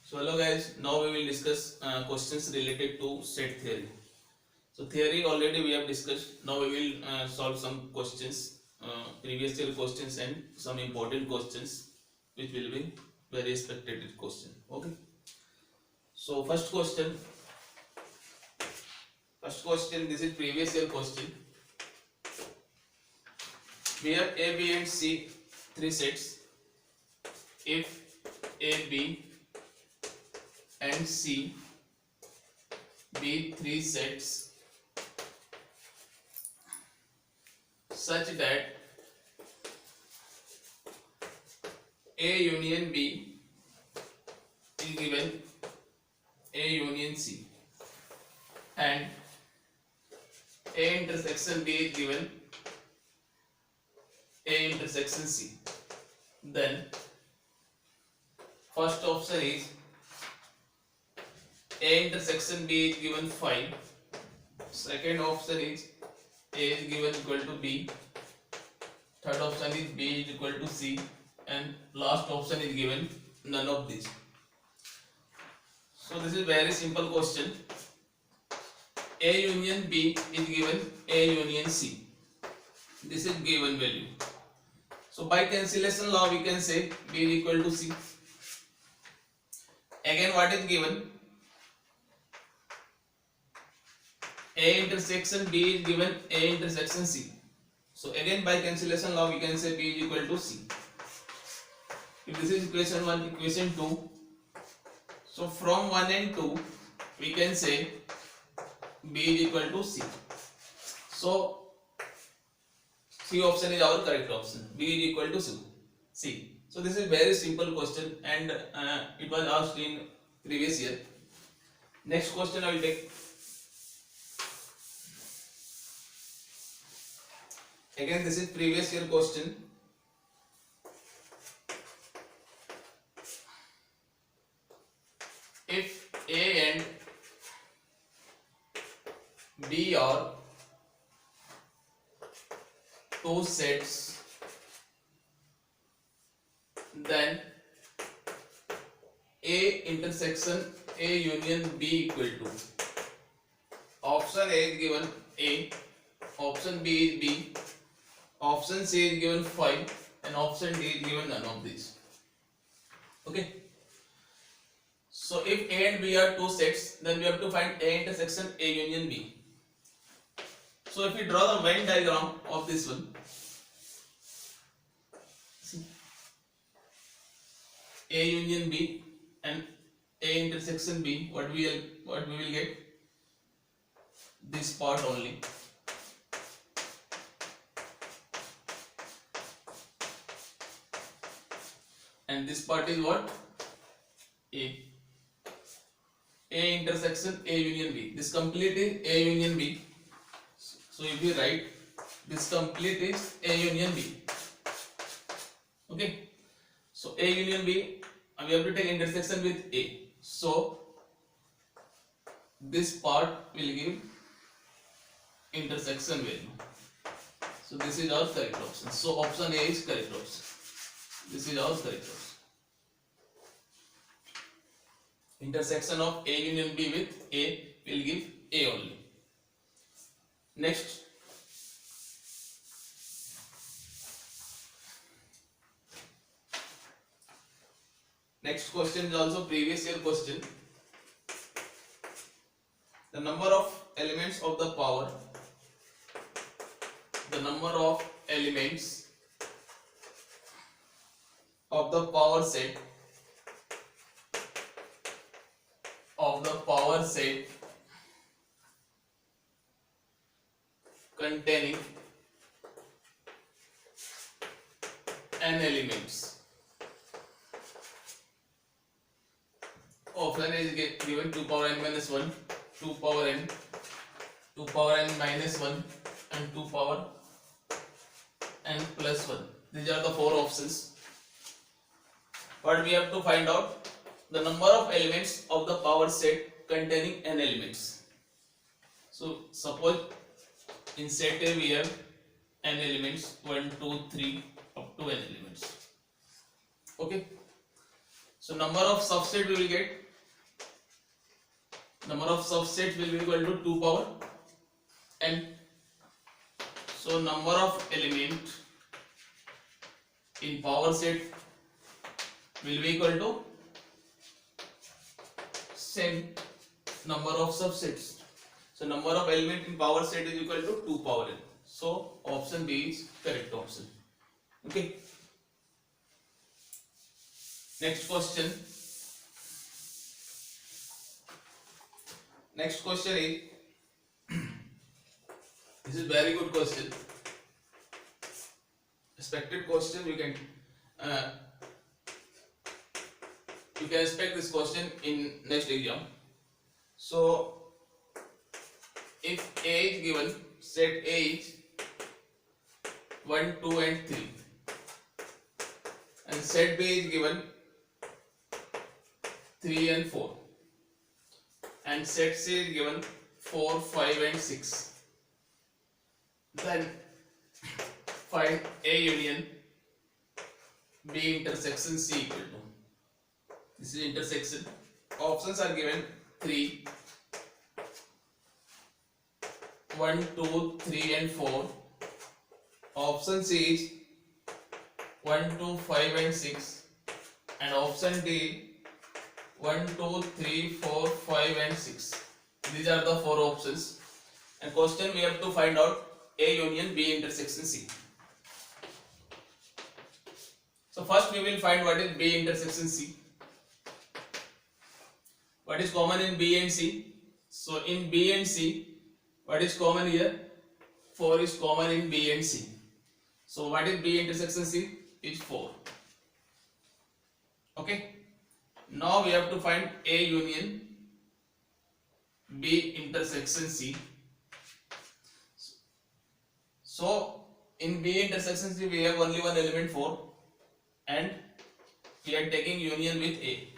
So hello guys, now we will discuss questions related to set theory. So theory already we have discussed. Now we will solve some questions, previous year questions and some important questions, which will be very expected question. Okay. So first question. This is previous year question. We have A, B, and C three sets. If A, B, and C be three sets such that A union B is given A union C and A intersection B is given A intersection C, then first option is A intersection B is given 5, second option is A is given equal to B, third option is B is equal to C, and last option is given none of these. So this is very simple question. A union B is given A union C. This is given value. So by cancellation law we can say B is equal to C. Again what is given? A intersection B is given A intersection C. So again by cancellation law we can say B is equal to C. If this is equation 1, equation 2. So from 1 and 2 we can say B is equal to C. So C option is our correct option. B is equal to C. So this is very simple question and it was asked in previous year. Next question I will take. Again this is previous year question. If A and B are two sets, then A intersection A union B equal to, option A is given A, option B is B, option C is given 5, and option D is given none of these. Okay. So if A and B are two sets, then we have to find A intersection A union B. So if we draw the Venn diagram of this one, see, A union B and A intersection B, what we will get? This part only. And this part is what? A. A intersection A union B. This complete is A union B. So if we write, this complete is A union B. Okay. So A union B, we have to take intersection with A. So this part will give intersection value. So this is our correct option. So option A is correct option. This is our correct option. Intersection of A union B with A will give A only. Next. Next question is also previous year question. The number of elements of the power, the number of elements of the power set containing n elements. Option is given 2 power n minus 1, 2 power n, 2 power n minus 1, and 2 power n plus 1. These are the four options. But we have to find out the number of elements of the power set containing n elements. So suppose in set A we have n elements, 1, 2, 3 up to n elements. Okay. So number of subset we will get, number of subsets will be equal to 2 power n. So number of element in power set will be equal to same number of subsets. So number of element in power set is equal to 2 power n. So option B is correct option. Okay. Next question. Next question is, this is very good question. Expected question. You can expect this question in next exam. So if A is given, set A is 1, 2 and 3, and set B is given 3 and 4, and set C is given 4, 5 and 6, then find A union B intersection C equal to. This is intersection. Options are given 3, 1, 2, 3 and 4. Option C is 1, 2, 5 and 6, and option D 1, 2, 3, 4, 5 and 6. These are the 4 options. And question we have to find out A union B intersection C. So first we will find what is B intersection C. What is common in B and C? So in B and C, what is common here? 4 is common in B and C. So what is B intersection C? Is 4. Okay. Now we have to find A union B intersection C. So in B intersection C we have only one element 4, and we are taking union with A.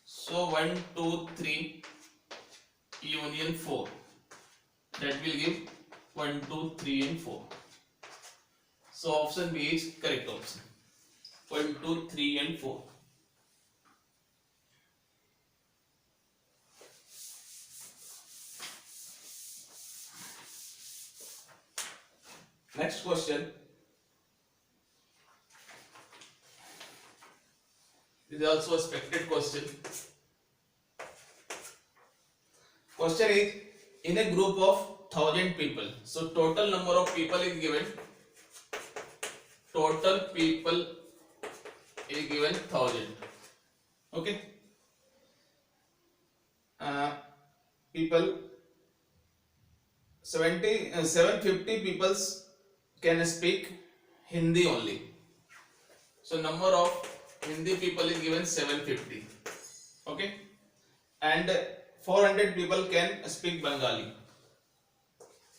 So 1, 2, 3 union 4. That will give 1, 2, 3 and 4. So option B is correct option. 1, 2, 3 and 4. Next question. This is also a expected question. Question is, in a group of 1000 people, so total number of people is given. Total people is given 1000. Okay. People 750 people can speak Hindi only. So number of Hindi people is given 750. Okay. And 400 people can speak Bengali.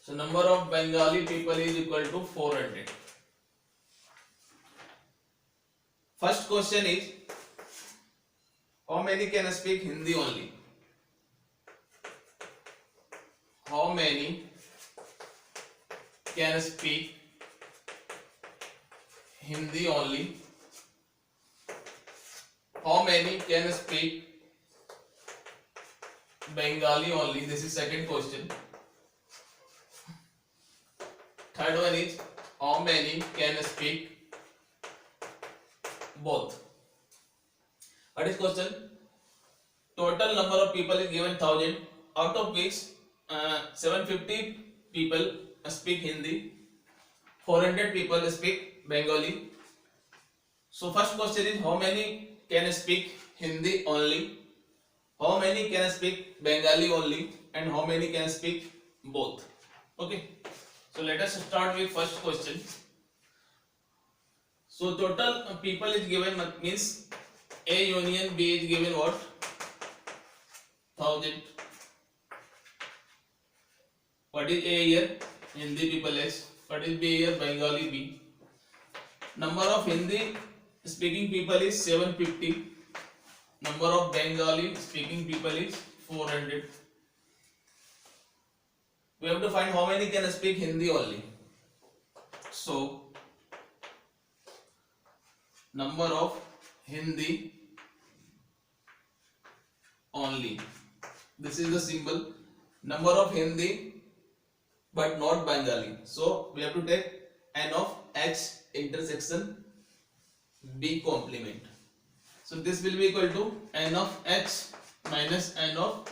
So number of Bengali people is equal to 400. First question is, how many can speak Hindi only? How many can speak Hindi only? How many can speak Bengali only? This is second question. Third one is, how many can speak both? What is question? Total number of people is given 1000, out of which 750 people speak Hindi, 400 people speak Bengali. So first question is, how many can speak Hindi only, how many can speak Bengali only, and how many can speak both. Okay. So let us start with first question. So total people is given, means A union B is given what? 1000. What is A here? Hindi people is. What is B here? Bengali B. Number of Hindi speaking people is 750. Number of Bengali speaking people is 400. We have to find how many can speak Hindi only. So number of Hindi only. This is the symbol. Number of Hindi but not Bengali. So we have to take n of h intersection b complement. So this will be equal to n of h minus n of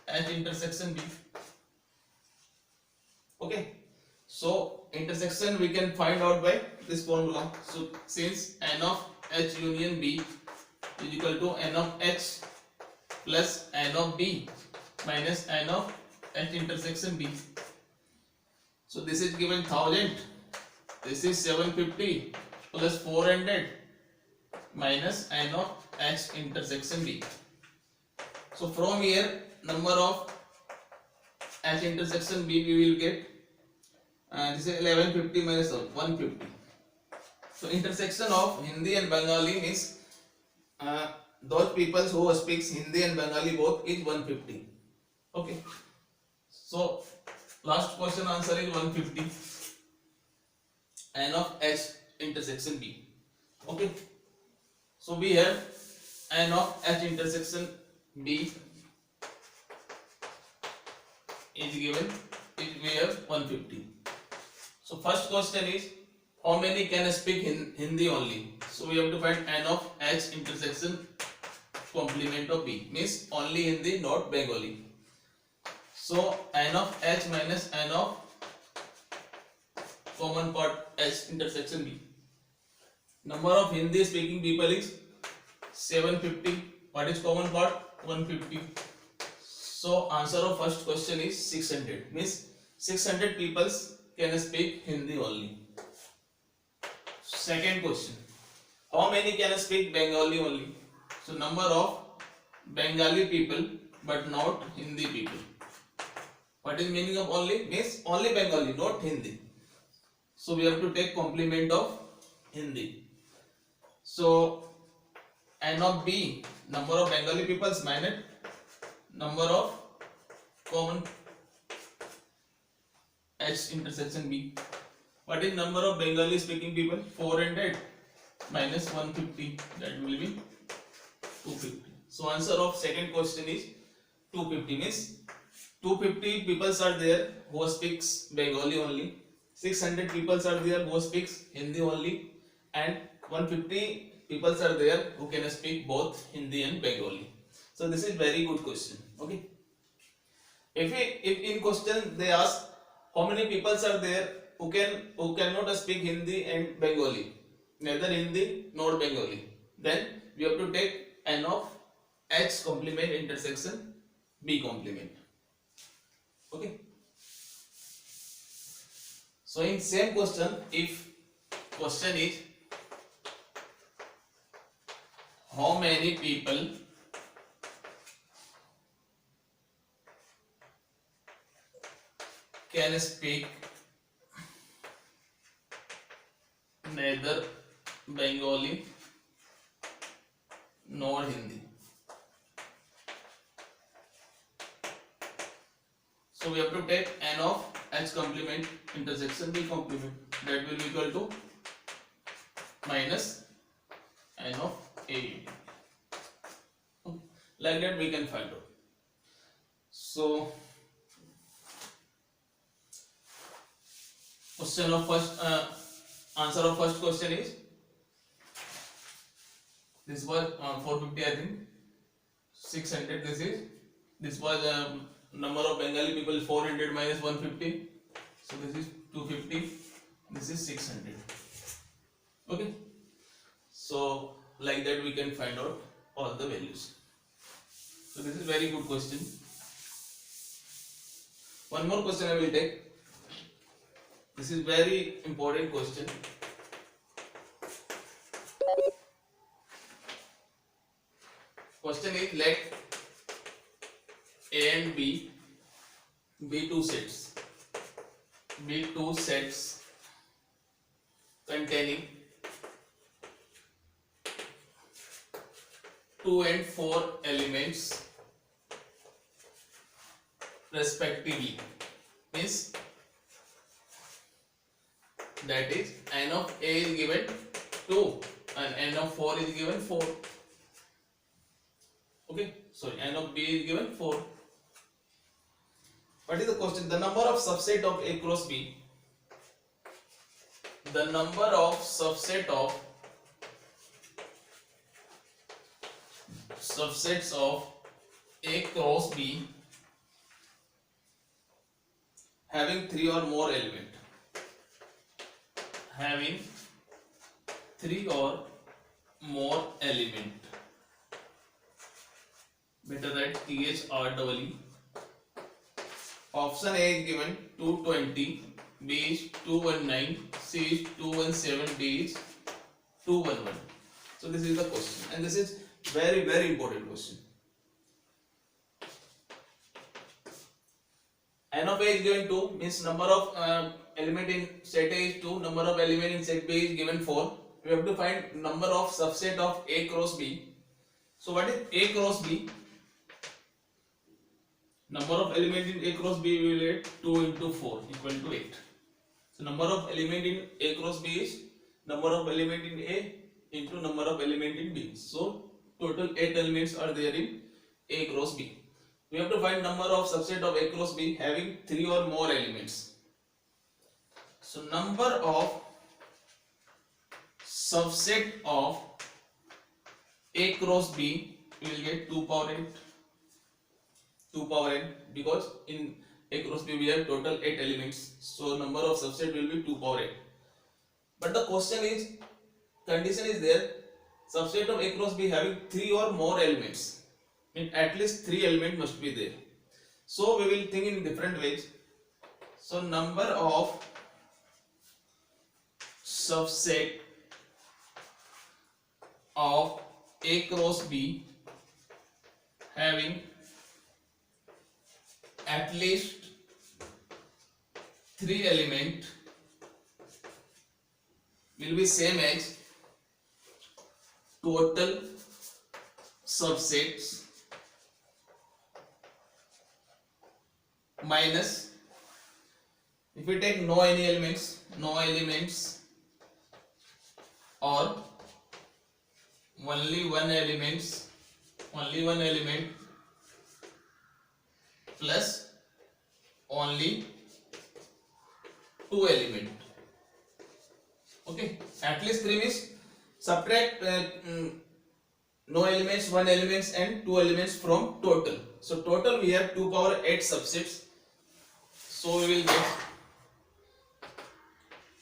h intersection b. Okay. So intersection we can find out by this formula. So since n of h union b is equal to n of h plus n of b minus n of h intersection b. So this is given 1000. This is 750 plus 400 minus n of h intersection b. So from here number of h intersection b we will get this is 1150 minus 150. So intersection of Hindi and Bengali means those people who speaks Hindi and Bengali both is 150. Okay. So last question answer is 150 n of h intersection b. Okay. So we have n of h intersection b is given, we have 150. So first question is how many can speak Hindi only? So we have to find n of h intersection complement of b, means only Hindi, not Bengali. So n of h minus n of common part h intersection b. Number of Hindi speaking people is 750. What is common part? 150. So answer of first question is 600. Means 600 people can speak Hindi only. Second question. How many can speak Bengali only? So number of Bengali people but not Hindi people. What is meaning of only? Means only Bengali, not Hindi. So we have to take complement of Hindi. So n of b, number of Bengali peoples minus number of common h intersection b. What is number of Bengali speaking people? 400 minus 150, that will be 250. So answer of second question is 250, means 250 people are there who speaks Bengali only, 600 people are there who speaks Hindi only, and 150 people are there who can speak both Hindi and Bengali. So this is very good question. Okay. If in question they ask how many people are there who cannot speak Hindi and Bengali, neither Hindi nor Bengali, then we have to take n of h complement intersection b complement. Okay. So in same question, if question is how many people can speak neither Bengali nor Hindi. So we have to take n of h complement intersection b complement, that will be equal to minus n of a. Like that we can find out. So question of first answer of first question is this was 450, I think 600. This was number of Bengali people 400 minus 150, so this is 250, this is 600. Okay, so like that we can find out all the values. So this is very good question. One more question I will take. This is very important question. Question is, let A and B be two sets containing 2 and 4 elements respectively. Means that is n of A is given 2 and n of 4 is given 4. Okay, sorry, n of b is given 4. What is the question? The number of subset of A cross B. The number of subsets of A cross B having 3 or more element. Having 3 or more element. Better write THREE. Option A is given 220, B is 219, C is 217, D is 211. So this is the question, and this is very important question. N of A is given 2, means number of element in set A is 2, number of element in set B is given 4. We have to find number of subset of A cross B. So what is A cross B? Number of element in A cross B we will get 2 into 4 equal to 8. So number of element in A cross B is number of element in A into number of element in B. So total 8 elements are there in A cross B. We have to find number of subset of A cross B having 3 or more elements. So number of subset of A cross B we will get 2 power 8. 2 power n, because in A cross B we have total 8 elements, so number of subset will be 2 power 8. But the question is, condition is there, subset of A cross B having 3 or more elements, mean at least 3 elements must be there. So we will think in different ways. So number of subset of A cross B having at least 3 element will be same as total subsets minus, if we take no elements or only one element plus only 2 element. Okay, at least 3 means subtract no elements, 1 elements and 2 elements from total. So total we have 2 power 8 subsets. So we will get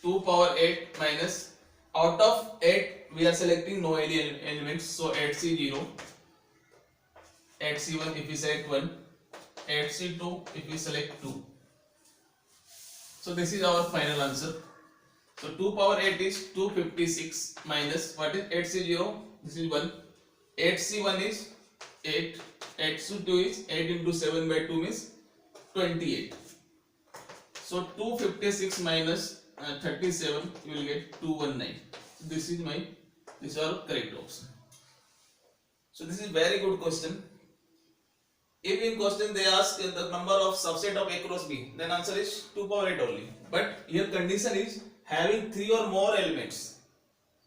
2 power 8 minus, out of 8 we are selecting no elements, so 8C0, 8C1 if we select 1, 8C2 if we select 2. So this is our final answer. So 2 power 8 is 256 minus, what is 8C0? This is 1. 8C1 is 8. 8C2 is 8 into 7 by 2 means 28. So 256 minus 37, you will get 219. So this is our correct option. So this is very good question. If in question they ask the number of subset of A cross B, then answer is 2 power 8 only. But here condition is having 3 or more elements,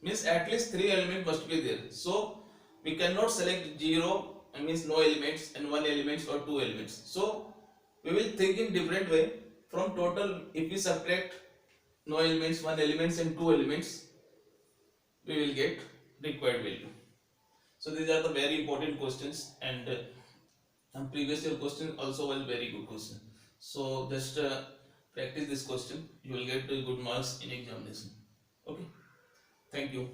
means at least 3 elements must be there. So we cannot select 0, means no elements, and 1 elements or 2 elements. So we will think in different way. From total, if we subtract no elements, 1 elements and 2 elements, we will get required value. So these are the very important questions, and previous year question also was very good question. So just practice this question, you will get good marks in examination. Okay, thank you.